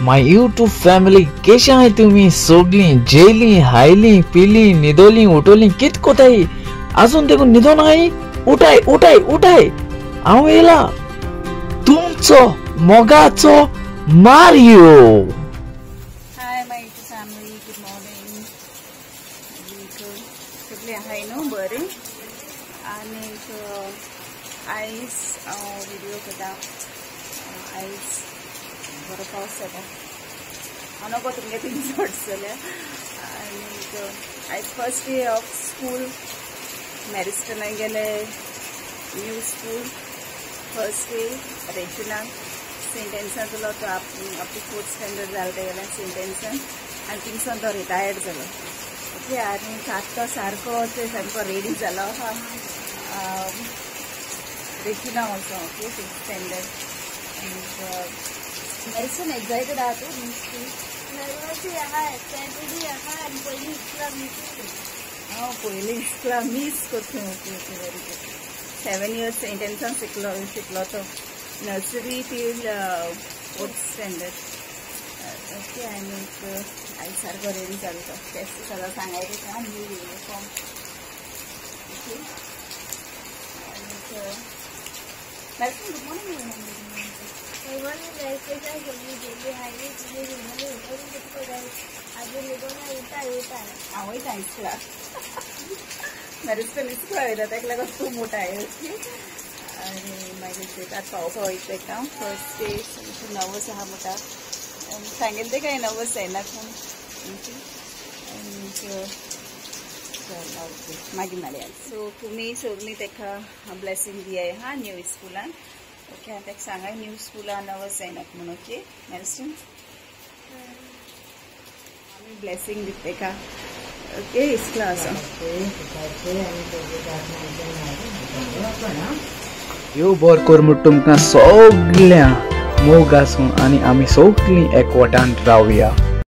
माय YouTube family कशा आहे तुम्ही सगळी जेली हायली पिली निदोली उठवली कित कोताई अजून देखून निदो नाही उठाय उठाय उठाय आवेला तुमचो मोगाचो Mario. Hi my YouTube family good morning. सगळे आहे नो बरे आणि आयज व्हिडिओ करता आयज बरो पावस जाता हांव नको तुमगे तीन शॉर्ट्स जाल्या आनी आयज फर्स्ट डे ऑफ स्कूल मॅरिस्टनाक गेले new school first day Regina saint एन्सान जालो तो आपली 4th स्टँडर्ड जालें ते गेले सेंट एन्सान आनी थिंगसान तो रिटायर्ड जालो. ओके आनी आतां सारको सारको रेडी जालो आहा Regina also okay 6th standard. मॅरिस्टन एक्सायटेड आहा तूं पयलीं इस्कला मिस करता. Okay okay very good. 7 years saint एन्सान शिकलो तो nursery till 4th standard. Okay आनी आयज सारको रेडी जालो तो टेस्ट सगळं सांगायचं का न्यू युनिफॉर्म. ओके आनी मॅरिस्टन गुड मॉर्निंग. वयता इस्कला मॅरिस्टन इस्कला वयता ताका लागून तूं मोठा आहे. ओके आनी मागीर आतां पावपा वयता ताका फर्स्ट डे नर्वस आहा मोठा सांगेल ते काय नर्वस जायना पूण मागीर मेळया. सो तुमी सगळीं ताका ब्लेसिंग दियाय हा न्यू स्कुलान. ओके आनी ताका सांगाय न्यू स्कुलान नर्वस जायनाका म्हणून. ओके मॅरिस्टन आमी ब्लेसिंग दिता ताका. ओके इस्कला आसा यो बर कर म्हूण तुमकां सगळ्या मोग आसूं आनी आमी सगळीं एकवटान रावया.